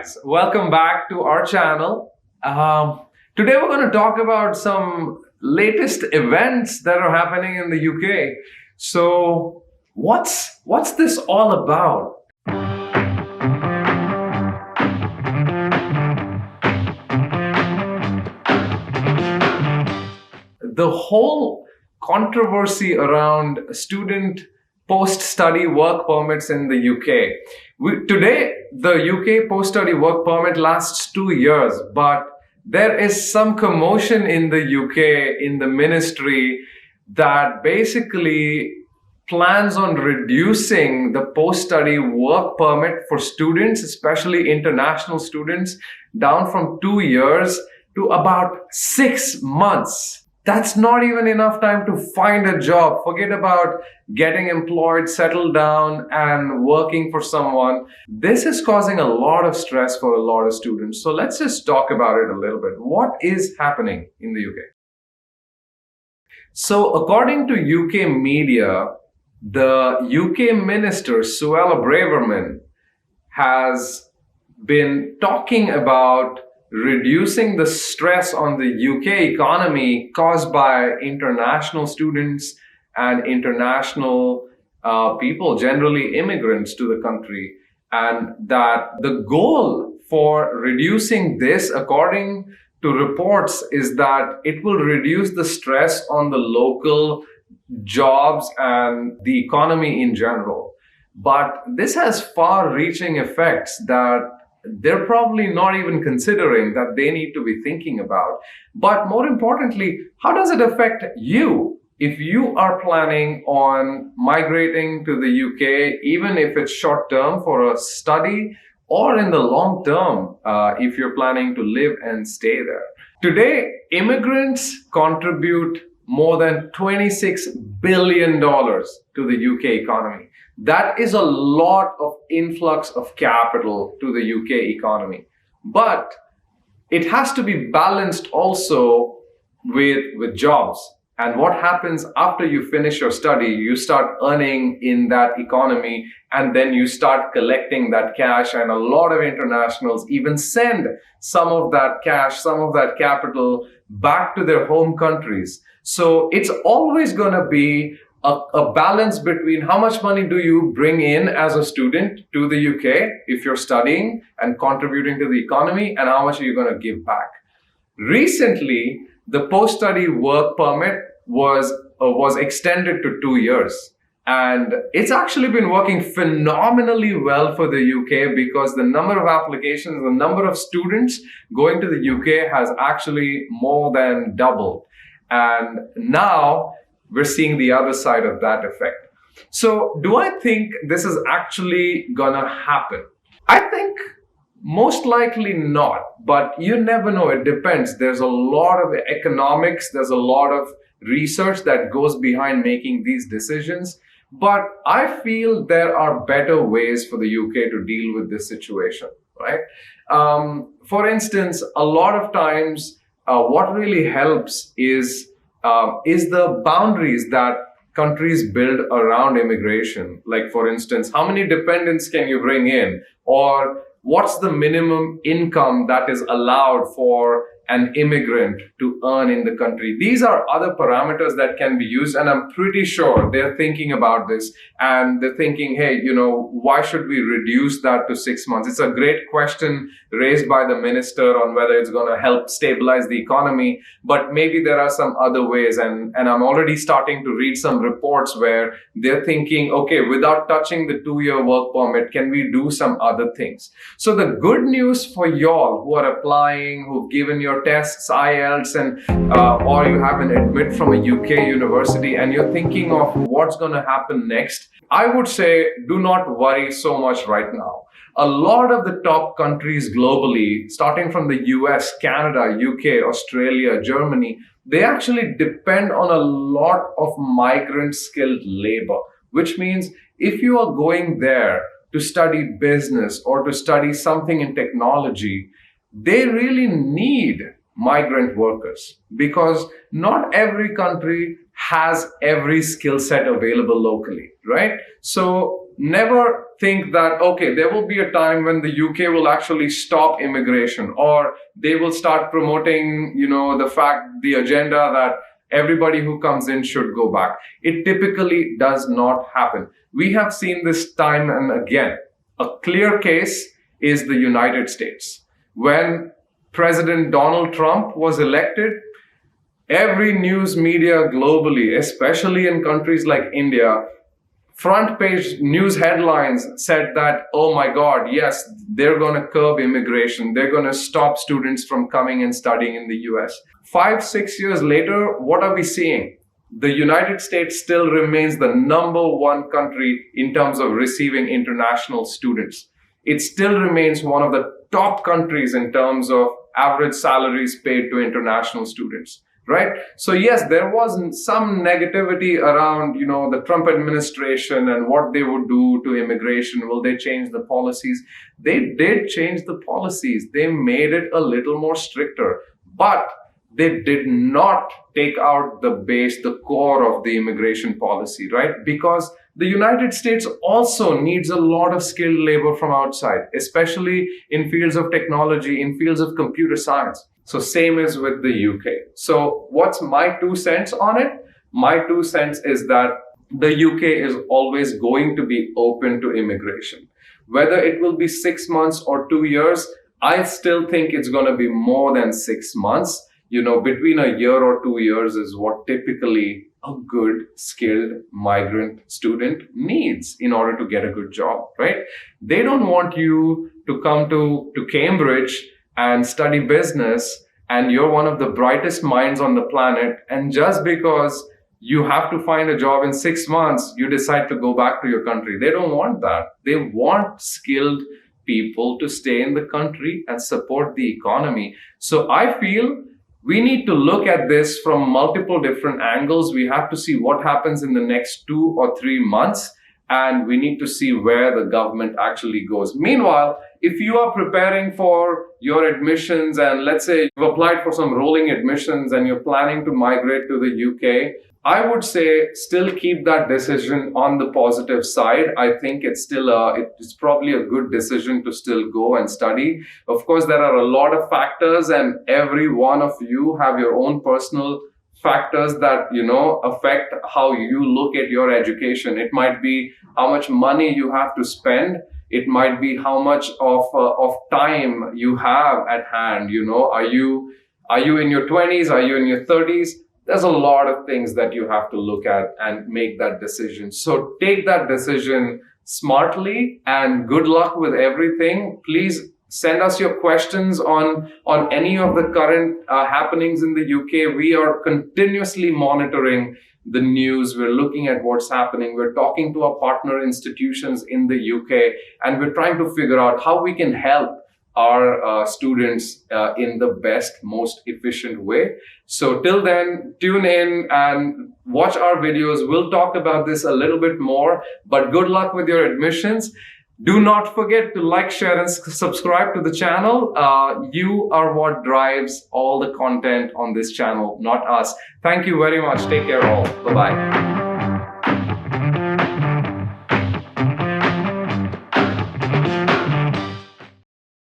guys, welcome back to our channel. Today we're going to talk about some latest events that are happening in the UK. So what's this all about? The whole controversy around student post-study work permits in the UK. Today, the UK post-study work permit lasts 2 years, but there is some commotion in the UK, in the ministry, that basically plans on reducing the post-study work permit for students, especially international students, down from 2 years to about 6 months. That's not even enough time to find a job. Forget about getting employed, settled down, and working for someone. This is causing a lot of stress for a lot of students. So let's just talk about it a little bit. What is happening in the UK? So according to UK media, the UK minister, Suella Braverman, has been talking about reducing the stress on the UK economy caused by international students and international people, generally immigrants to the country. And that the goal for reducing this, according to reports, is that it will reduce the stress on the local jobs and the economy in general. But this has far-reaching effects that they're probably not even considering, that they need to be thinking about. But more importantly, how does it affect you? If you are planning on migrating to the UK, even if it's short term for a study, or in the long term, if you're planning to live and stay there. Today, immigrants contribute more than $26 billion to the UK economy. That is a lot of influx of capital to the UK economy. But it has to be balanced also with jobs. And what happens after you finish your study, you start earning in that economy, and then you start collecting that cash. And a lot of internationals even send some of that cash, some of that capital back to their home countries. So it's always going to be a balance between how much money do you bring in as a student to the UK if you're studying and contributing to the economy, and how much are you going to give back. Recently, the post-study work permit was extended to 2 years. And it's actually been working phenomenally well for the UK, because the number of applications, the number of students going to the UK has actually more than doubled. And now we're seeing the other side of that effect. So do I think this is actually gonna happen? I think most likely not, but you never know. It depends. There's a lot of economics, there's a lot of research that goes behind making these decisions. But I feel there are better ways for the UK to deal with this situation, right? For instance, a lot of times, what really helps is the boundaries that countries build around immigration. Like, for instance, how many dependents can you bring in? Or what's the minimum income that is allowed for an immigrant to earn in the country? These are other parameters that can be used, and I'm pretty sure they're thinking about this, and they're thinking, hey, why should we reduce that to 6 months? It's a great question raised by the minister on whether it's going to help stabilize the economy, but maybe there are some other ways, and I'm already starting to read some reports where they're thinking, okay, without touching the 2-year work permit, can we do some other things? So the good news for y'all who are applying, who've given your tests, IELTS, and or you have an admit from a UK university and you're thinking of what's going to happen next, I would say do not worry so much right now. A lot of the top countries globally, starting from the US, Canada, UK, Australia, Germany, they actually depend on a lot of migrant skilled labor, which means if you are going there to study business or to study something in technology, they really need migrant workers, because not every country has every skill set available locally, right? So never think that, okay, there will be a time when the UK will actually stop immigration, or they will start promoting, the agenda that everybody who comes in should go back. It typically does not happen. We have seen this time and again. A clear case is the United States. When President Donald Trump was elected, every news media globally, especially in countries like India, front page news headlines said that, oh my God, yes, they're going to curb immigration. They're going to stop students from coming and studying in the US. 5-6 years later, what are we seeing? The United States still remains the number one country in terms of receiving international students. It still remains one of the top countries in terms of average salaries paid to international students. Right? So yes, there was some negativity around, the Trump administration and what they would do to immigration. Will they change the policies? They did change the policies. They made it a little more stricter, but they did not take out the base, the core of the immigration policy, right? Because the United States also needs a lot of skilled labor from outside, especially in fields of technology, in fields of computer science. So same is with the UK. So what's my 2 cents on it? My 2 cents is that the UK is always going to be open to immigration. Whether it will be 6 months or 2 years, I still think it's going to be more than 6 months. Between a year or 2 years is what typically a good skilled migrant student needs in order to get a good job, right? They don't want you to come to Cambridge and study business, and you're one of the brightest minds on the planet, and just because you have to find a job in 6 months, you decide to go back to your country. They don't want that. They want skilled people to stay in the country and support the economy. So I feel we need to look at this from multiple different angles. We have to see what happens in the next 2 or 3 months, and we need to see where the government actually goes. Meanwhile, if you are preparing for your admissions, and let's say you've applied for some rolling admissions and you're planning to migrate to the UK, I would say still keep that decision on the positive side. I think it's probably a good decision to still go and study. Of course, there are a lot of factors, and every one of you have your own personal factors that affect how you look at your education. It might be how much money you have to spend. It might be how much of time you have at hand. Are you in your 20s? Are you in your 30s? There's a lot of things that you have to look at and make that decision. So take that decision smartly, and good luck with everything. Please send us your questions on any of the current happenings in the UK. We are continuously monitoring the news. We're looking at what's happening. We're talking to our partner institutions in the UK, and we're trying to figure out how we can help our students in the best, most efficient way. So till then, tune in and watch our videos. We'll talk about this a little bit more, but good luck with your admissions. Do not forget to like, share, and subscribe to the channel. You are what drives all the content on this channel, not us. Thank you very much. Take care all. Bye-bye.